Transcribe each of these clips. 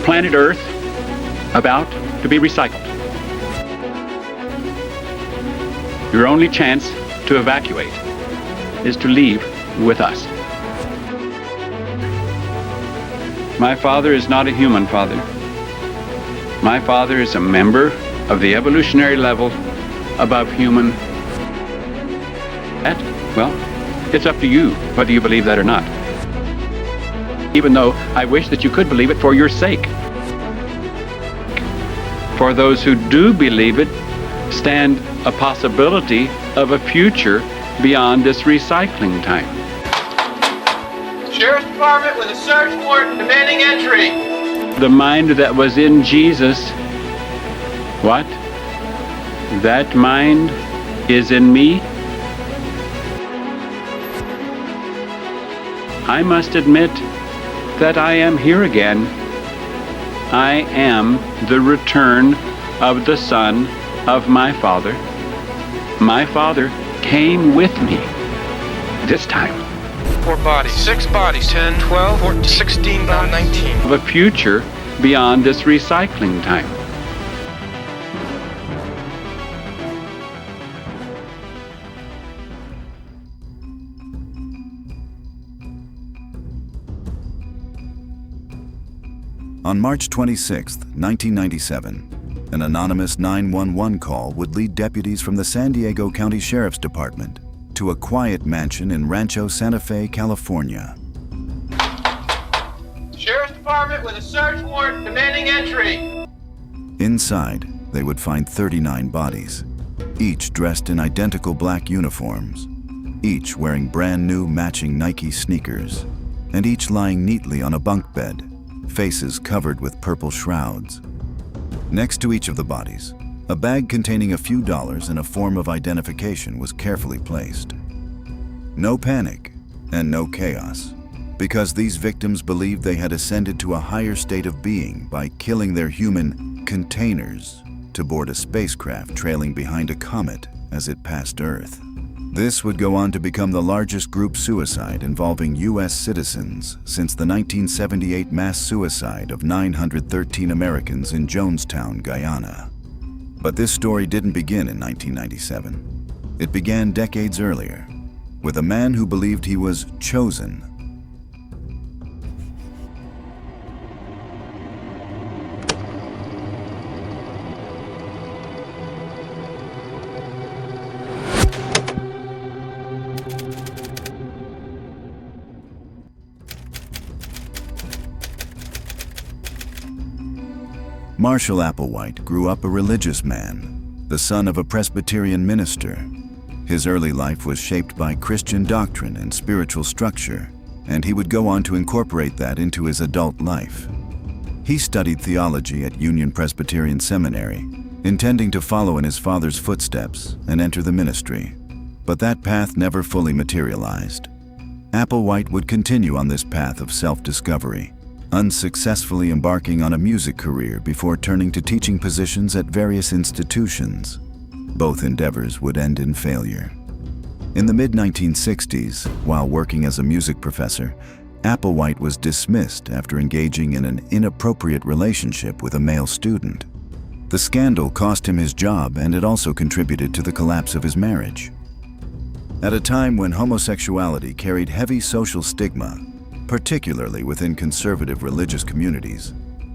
planet Earth about to be recycled. Your only chance to evacuate is to leave with us. My father is not a human father. My father is a member of the evolutionary level above human. That, well, it's up to you whether you believe that or not. Even though I wish that you could believe it for your sake. For those who do believe it, stand a possibility of a future beyond this recycling time. Sheriff's Department with a search warrant demanding entry. The mind that was in Jesus, what? That mind is in me? I must admit that I am here again. I am the return of the Son of my Father. My Father came with me this time. 4 bodies, 6 bodies, 10, 12, 14, 16, 19. Of a future beyond this recycling time. On March 26, 1997, an anonymous 911 call would lead deputies from the San Diego County Sheriff's Department to a quiet mansion in Rancho Santa Fe, California. Sheriff's Department with a search warrant demanding entry. Inside, they would find 39 bodies, each dressed in identical black uniforms, each wearing brand new matching Nike sneakers, and each lying neatly on a bunk bed, faces covered with purple shrouds. Next to each of the bodies, a bag containing a few dollars and a form of identification was carefully placed. No panic and no chaos, because these victims believed they had ascended to a higher state of being by killing their human containers to board a spacecraft trailing behind a comet as it passed Earth. This would go on to become the largest group suicide involving U.S. citizens since the 1978 mass suicide of 913 Americans in Jonestown, Guyana. But this story didn't begin in 1997. It began decades earlier, with a man who believed he was chosen. Marshall Applewhite grew up a religious man, the son of a Presbyterian minister. His early life was shaped by Christian doctrine and spiritual structure, and he would go on to incorporate that into his adult life. He studied theology at Union Presbyterian Seminary, intending to follow in his father's footsteps and enter the ministry, but that path never fully materialized. Applewhite would continue on this path of self-discovery, unsuccessfully embarking on a music career before turning to teaching positions at various institutions. Both endeavors would end in failure. In the mid-1960s, while working as a music professor, Applewhite was dismissed after engaging in an inappropriate relationship with a male student. The scandal cost him his job, and it also contributed to the collapse of his marriage. At a time when homosexuality carried heavy social stigma, particularly within conservative religious communities,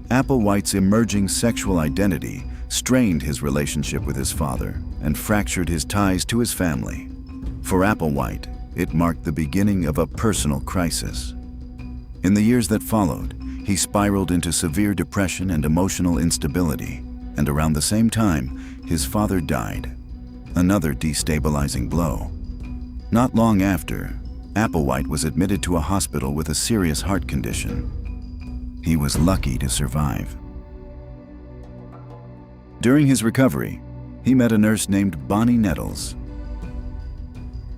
Applewhite's emerging sexual identity strained his relationship with his father and fractured his ties to his family. For Applewhite, it marked the beginning of a personal crisis. In the years that followed, he spiraled into severe depression and emotional instability, and around the same time, his father died, another destabilizing blow. Not long after, Applewhite was admitted to a hospital with a serious heart condition. He was lucky to survive. During his recovery, he met a nurse named Bonnie Nettles.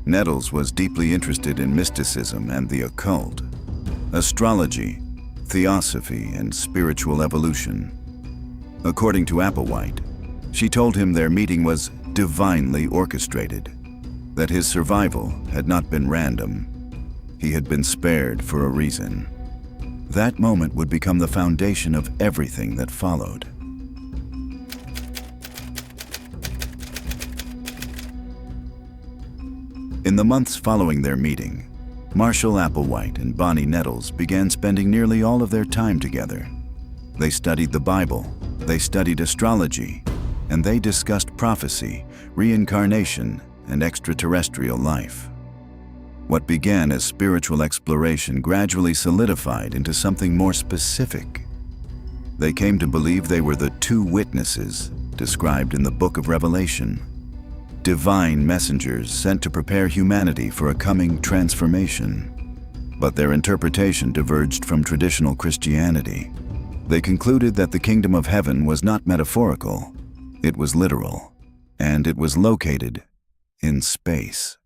Nettles was deeply interested in mysticism and the occult, astrology, theosophy, and spiritual evolution. According to Applewhite, she told him their meeting was divinely orchestrated, that his survival had not been random. He had been spared for a reason. That moment would become the foundation of everything that followed. In the months following their meeting, Marshall Applewhite and Bonnie Nettles began spending nearly all of their time together. They studied the Bible, they studied astrology, and they discussed prophecy, reincarnation, and extraterrestrial life. What began as spiritual exploration gradually solidified into something more specific. They came to believe they were the two witnesses described in the Book of Revelation, divine messengers sent to prepare humanity for a coming transformation. But their interpretation diverged from traditional Christianity. They concluded that the kingdom of heaven was not metaphorical, it was literal, and it was located in space.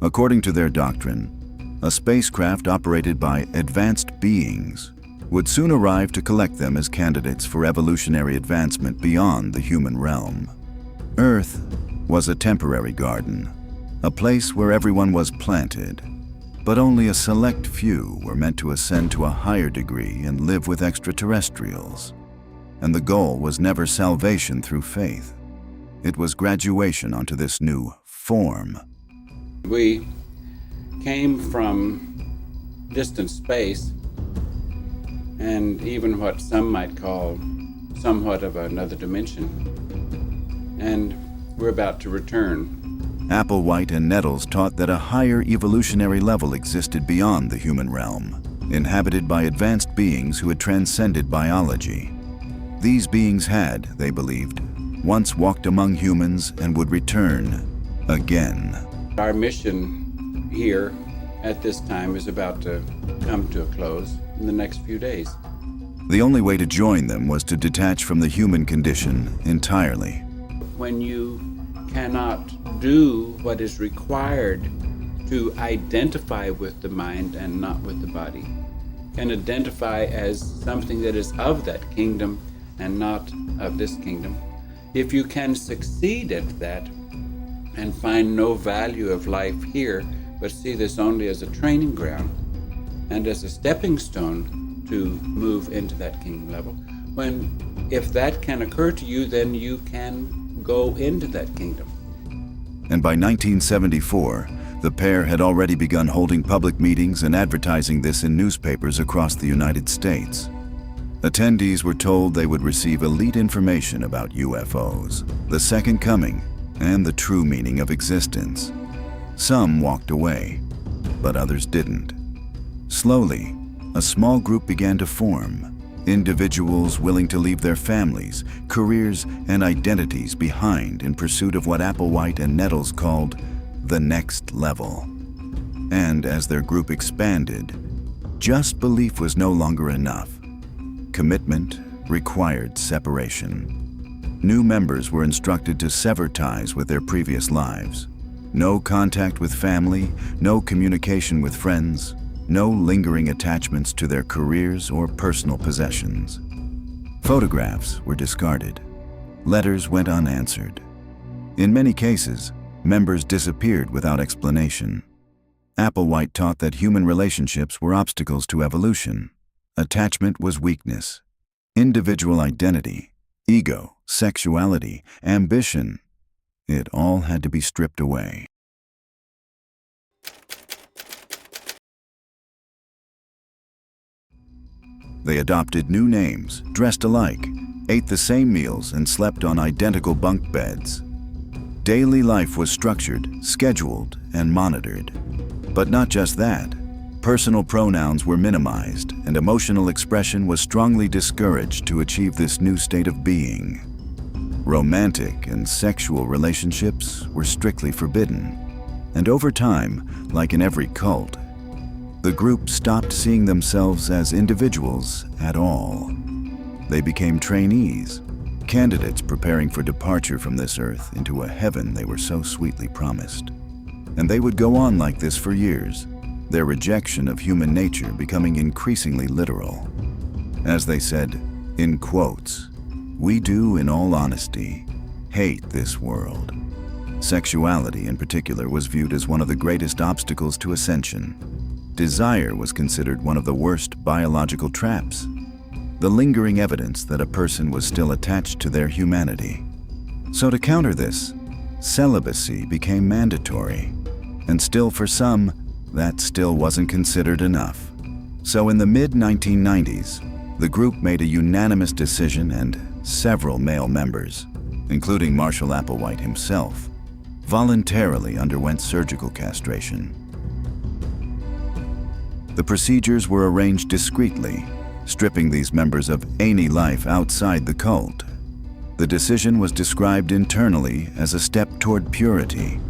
According to their doctrine, a spacecraft operated by advanced beings would soon arrive to collect them as candidates for evolutionary advancement beyond the human realm. Earth was a temporary garden, a place where everyone was planted, but only a select few were meant to ascend to a higher degree and live with extraterrestrials. And the goal was never salvation through faith. It was graduation onto this new form. We came from distant space, and even what some might call somewhat of another dimension, and we're about to return. Applewhite and Nettles taught that a higher evolutionary level existed beyond the human realm, inhabited by advanced beings who had transcended biology. These beings had, they believed, once walked among humans and would return again. Our mission here at this time is about to come to a close in the next few days. The only way to join them was to detach from the human condition entirely. When you cannot do what is required to identify with the mind and not with the body, can identify as something that is of that kingdom and not of this kingdom, if you can succeed at that and find no value of life here, but see this only as a training ground and as a stepping stone to move into that kingdom level, if that can occur to you, then you can go into that kingdom. And by 1974, the pair had already begun holding public meetings and advertising this in newspapers across the United States. Attendees were told they would receive elite information about UFOs, the second coming, and the true meaning of existence. Some walked away, but others didn't. Slowly, a small group began to form, individuals willing to leave their families, careers, and identities behind in pursuit of what Applewhite and Nettles called the next level. And as their group expanded, just belief was no longer enough. Commitment required separation. New members were instructed to sever ties with their previous lives. No contact with family, no communication with friends, no lingering attachments to their careers or personal possessions. Photographs were discarded. Letters went unanswered. In many cases, members disappeared without explanation. Applewhite taught that human relationships were obstacles to evolution. Attachment was weakness. Individual identity, ego, sexuality, ambition, it all had to be stripped away. They adopted new names, dressed alike, ate the same meals, and slept on identical bunk beds. Daily life was structured, scheduled, and monitored. But not just that. Personal pronouns were minimized, and emotional expression was strongly discouraged to achieve this new state of being. Romantic and sexual relationships were strictly forbidden. And over time, like in every cult, the group stopped seeing themselves as individuals at all. They became trainees, candidates preparing for departure from this earth into a heaven they were so sweetly promised. And they would go on like this for years, their rejection of human nature becoming increasingly literal. As they said, in quotes, "We do, in all honesty, hate this world." Sexuality in particular was viewed as one of the greatest obstacles to ascension. desire was considered one of the worst biological traps, the lingering evidence that a person was still attached to their humanity. So to counter this, celibacy became mandatory, and still for some, that still wasn't considered enough. So in the mid-1990s, the group made a unanimous decision and several male members, including Marshall Applewhite himself, voluntarily underwent surgical castration. The procedures were arranged discreetly, stripping these members of any life outside the cult. The decision was described internally as a step toward purity,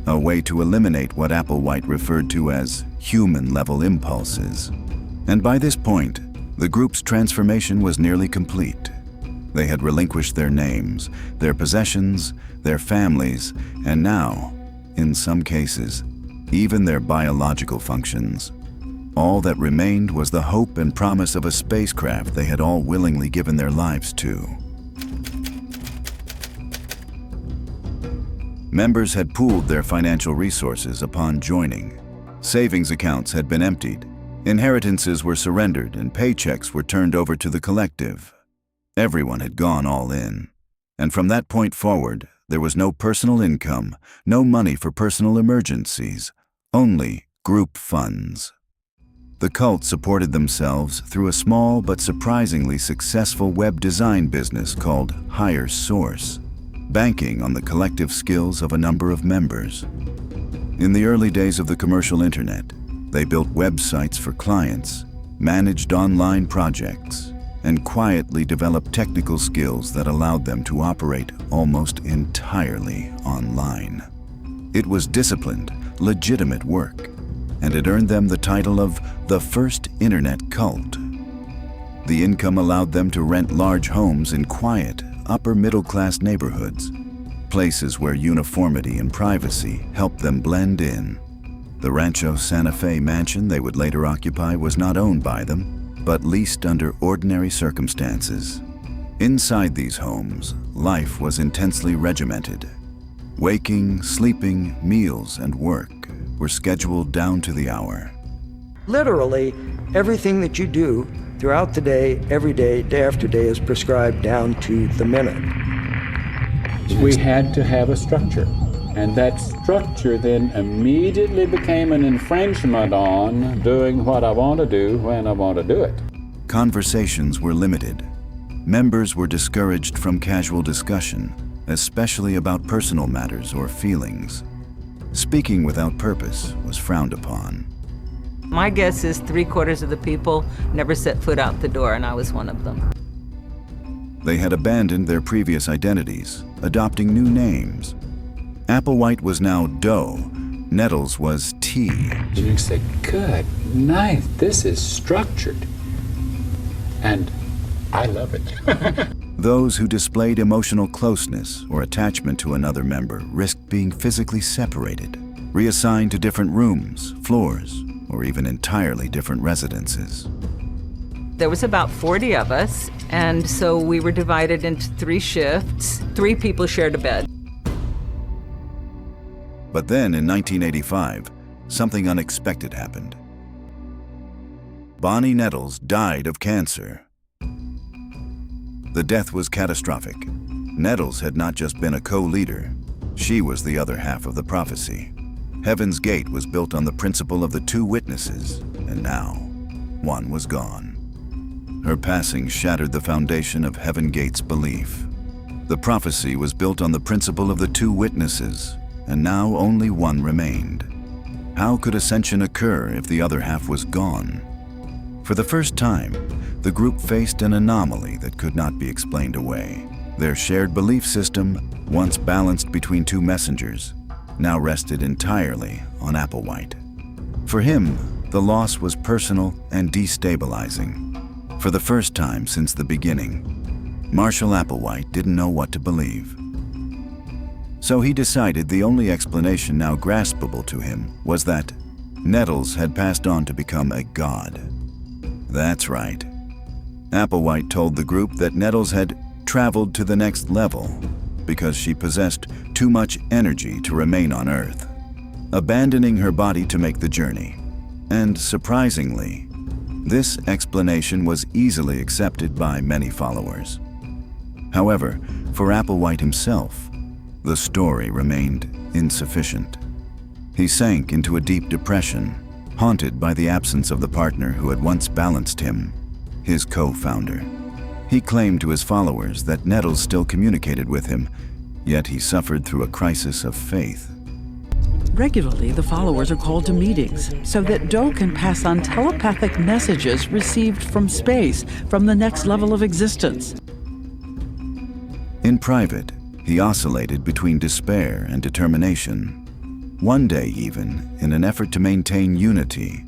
a way to eliminate what Applewhite referred to as human-level impulses. And by this point, the group's transformation was nearly complete. They had relinquished their names, their possessions, their families, and now, in some cases, even their biological functions. All that remained was the hope and promise of a spacecraft they had all willingly given their lives to. Members had pooled their financial resources upon joining. Savings accounts had been emptied, inheritances were surrendered, and paychecks were turned over to the collective. Everyone had gone all in. And from that point forward, there was no personal income, no money for personal emergencies, only group funds. The cult supported themselves through a small but surprisingly successful web design business called Higher Source, banking on the collective skills of a number of members. In the early days of the commercial internet, they built websites for clients, managed online projects, and quietly developed technical skills that allowed them to operate almost entirely online. It was disciplined, legitimate work, and it earned them the title of the first internet cult. The income allowed them to rent large homes in quiet, upper-middle-class neighborhoods, places where uniformity and privacy helped them blend in. The Rancho Santa Fe mansion they would later occupy was not owned by them, but leased under ordinary circumstances. Inside these homes, life was intensely regimented. Waking, sleeping, meals, and work were scheduled down to the hour. Literally, everything that you do throughout the day, every day, day after day, is prescribed down to the minute. We had to have a structure, and that structure then immediately became an infringement on doing what I want to do when I want to do it. Conversations were limited. Members were discouraged from casual discussion, especially about personal matters or feelings. Speaking without purpose was frowned upon. My guess is 3/4 of the people never set foot out the door, and I was one of them. They had abandoned their previous identities, adopting new names. Applewhite was now Doe, Nettles was T. You say, good night, this is structured. And I love it. Those who displayed emotional closeness or attachment to another member risked being physically separated, reassigned to different rooms, floors, or even entirely different residences. There was about 40 of us, and so we were divided into 3 shifts. 3 people shared a bed. But then in 1985, something unexpected happened. Bonnie Nettles died of cancer. The death was catastrophic. Nettles had not just been a co-leader, she was the other half of the prophecy. Heaven's Gate was built on the principle of the 2 witnesses, and now, one was gone. Her passing shattered the foundation of Heaven Gate's belief. The prophecy was built on the principle of the 2 witnesses, and now only one remained. How could ascension occur if the other half was gone? For the first time, the group faced an anomaly that could not be explained away. Their shared belief system, once balanced between 2 messengers, now rested entirely on Applewhite. For him, the loss was personal and destabilizing. For the first time since the beginning, Marshall Applewhite didn't know what to believe. So he decided the only explanation now graspable to him was that Nettles had passed on to become a god. That's right. Applewhite told the group that Nettles had traveled to the next level because she possessed too much energy to remain on Earth, abandoning her body to make the journey. And surprisingly, this explanation was easily accepted by many followers. However, for Applewhite himself, the story remained insufficient. He sank into a deep depression, haunted by the absence of the partner who had once balanced him, his co-founder. He claimed to his followers that Nettles still communicated with him, yet he suffered through a crisis of faith. Regularly, the followers are called to meetings so that Doe can pass on telepathic messages received from space, from the next level of existence. In private, he oscillated between despair and determination. One day even, in an effort to maintain unity,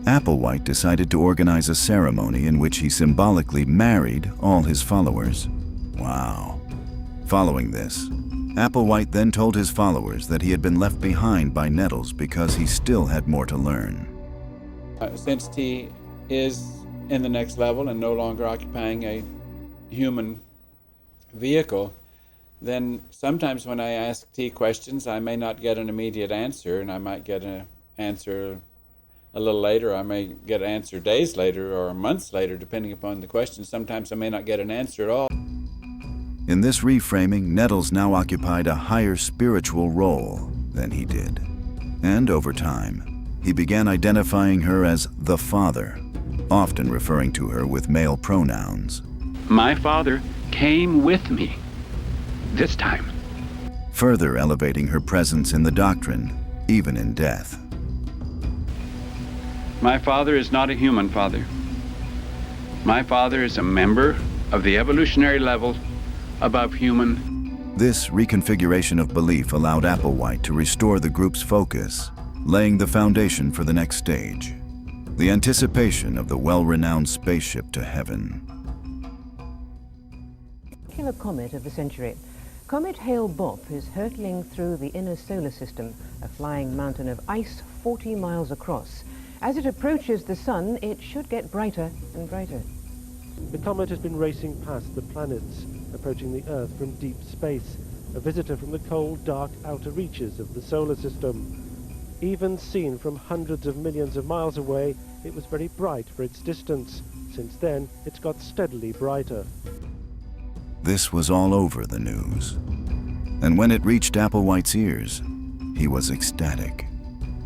Applewhite decided to organize a ceremony in which he symbolically married all his followers. Wow. Following this, Applewhite then told his followers that he had been left behind by Nettles because he still had more to learn. Since T is in the next level and no longer occupying a human vehicle, then sometimes when I ask T questions, I may not get an immediate answer, and I might get an answer a little later. I may get an answer days later or months later, depending upon the question. Sometimes I may not get an answer at all. In this reframing, Nettles now occupied a higher spiritual role than he did. And over time, he began identifying her as the Father, often referring to her with male pronouns. My Father came with me this time. Further elevating her presence in the doctrine, even in death. My Father is not a human father. My Father is a member of the evolutionary level above human. This reconfiguration of belief allowed Applewhite to restore the group's focus, laying the foundation for the next stage, the anticipation of the well-renowned spaceship to heaven. Killer comet of the century. Comet Hale-Bopp is hurtling through the inner solar system, a flying mountain of ice 40 miles across. As it approaches the sun, it should get brighter and brighter. The comet has been racing past the planets, approaching the Earth from deep space, a visitor from the cold, dark outer reaches of the solar system. Even seen from hundreds of millions of miles away, it was very bright for its distance. Since then, it's got steadily brighter. This was all over the news. And when it reached Applewhite's ears, he was ecstatic.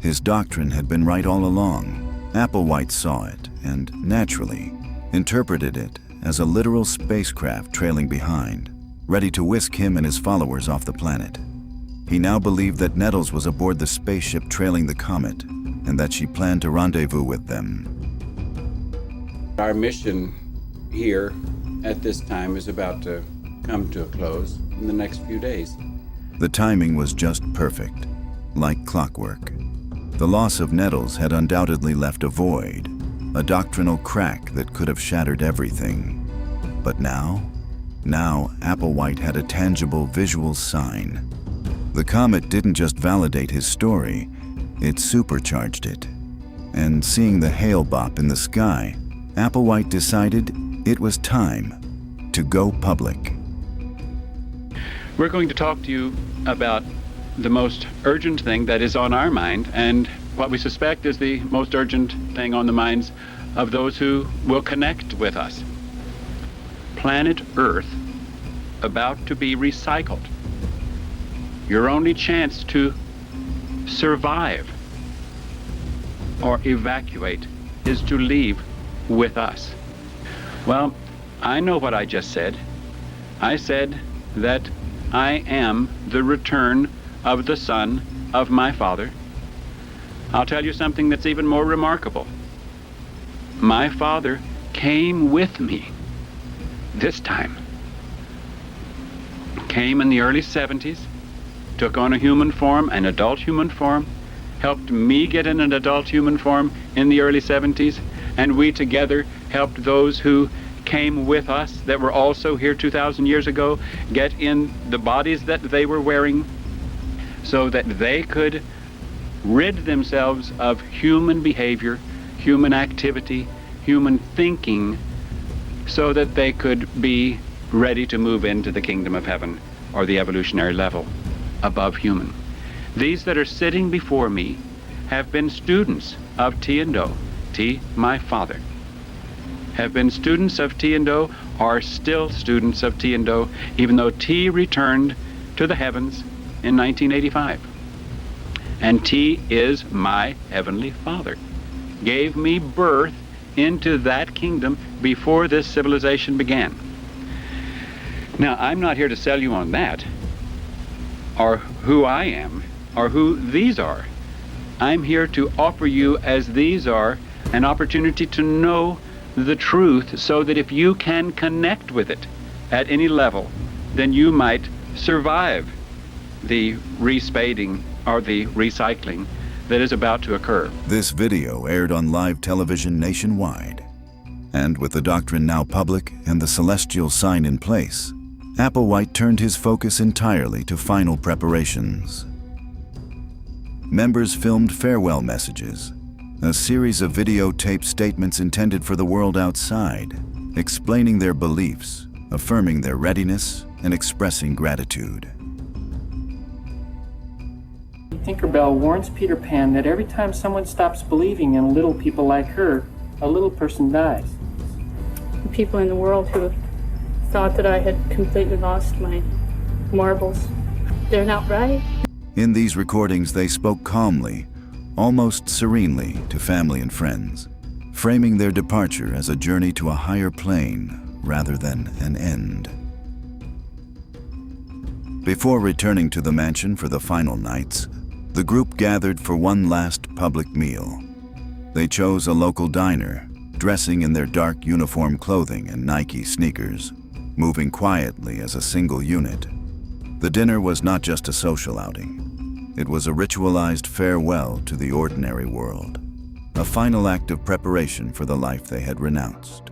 His doctrine had been right all along. Applewhite saw it and, naturally, interpreted it as a literal spacecraft trailing behind, ready to whisk him and his followers off the planet. He now believed that Nettles was aboard the spaceship trailing the comet, and that she planned to rendezvous with them. Our mission here at this time is about to come to a close in the next few days. The timing was just perfect, like clockwork. The loss of Nettles had undoubtedly left a void, a doctrinal crack that could have shattered everything. But now Applewhite had a tangible visual sign. The comet didn't just validate his story, it supercharged it. And seeing the Hale-Bopp in the sky, Applewhite decided it was time to go public. We're going to talk to you about the most urgent thing that is on our mind, and what we suspect is the most urgent thing on the minds of those who will connect with us. Planet Earth about to be recycled. Your only chance to survive or evacuate is to leave with us. Well, I know what I just said. I said that I am the return of the Son of my Father. I'll tell you something that's even more remarkable. My Father came with me this time. Came in the early 70s, took on a human form, an adult human form, helped me get in an adult human form in the early 70s, and we together helped those who came with us that were also here 2,000 years ago get in the bodies that they were wearing so that they could rid themselves of human behavior, human activity, human thinking, so that they could be ready to move into the kingdom of heaven or the evolutionary level above human. These that are sitting before me have been students of T and Do, T, my father, have been students of T and Do, are still students of T and Do, even though T returned to the heavens in 1985. And T is my heavenly Father, gave me birth into that kingdom before this civilization began. Now, I'm not here to sell you on that, or who I am, or who these are. I'm here to offer you, as these are, an opportunity to know the truth so that if you can connect with it at any level, then you might survive the respading or the recycling that is about to occur. This video aired on live television nationwide. And with the doctrine now public and the celestial sign in place, Applewhite turned his focus entirely to final preparations. Members filmed farewell messages, a series of videotaped statements intended for the world outside, explaining their beliefs, affirming their readiness, and expressing gratitude. Tinkerbell warns Peter Pan that every time someone stops believing in little people like her, a little person dies. People in the world who thought that I had completely lost my marbles, they're not right. In these recordings, they spoke calmly, almost serenely, to family and friends, framing their departure as a journey to a higher plane rather than an end. Before returning to the mansion for the final nights, the group gathered for one last public meal. They chose a local diner, dressing in their dark uniform clothing and Nike sneakers, moving quietly as a single unit. The dinner was not just a social outing. It was a ritualized farewell to the ordinary world, a final act of preparation for the life they had renounced.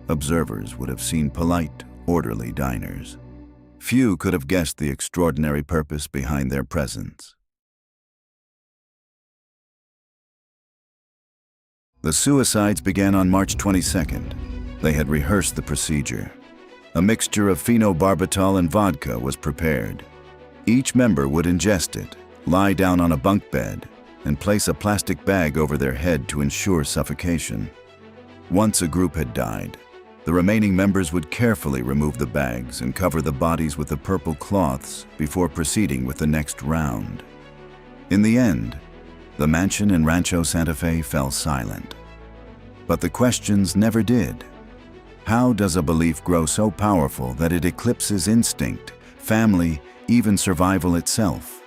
Observers would have seen polite, orderly diners. Few could have guessed the extraordinary purpose behind their presence. The suicides began on March 22nd. They had rehearsed the procedure. A mixture of phenobarbital and vodka was prepared. Each member would ingest it, lie down on a bunk bed, and place a plastic bag over their head to ensure suffocation. Once a group had died, the remaining members would carefully remove the bags and cover the bodies with the purple cloths before proceeding with the next round. In the end, the mansion in Rancho Santa Fe fell silent. But the questions never did. How does a belief grow so powerful that it eclipses instinct, family, even survival itself?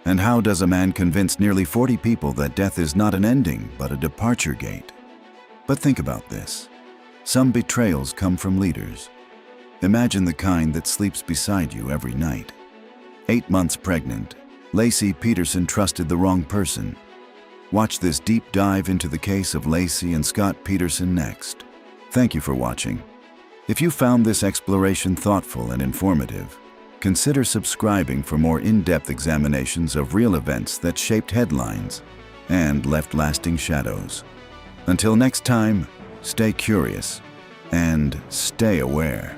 And how does a man convince nearly 40 people that death is not an ending, but a departure gate? But think about this. Some betrayals come from leaders. Imagine the kind that sleeps beside you every night. 8 months pregnant, Lacey Peterson trusted the wrong person. Watch this deep dive into the case of Lacey and Scott Peterson next. Thank you for watching. If you found this exploration thoughtful and informative, consider subscribing for more in-depth examinations of real events that shaped headlines and left lasting shadows. Until next time, stay curious and stay aware.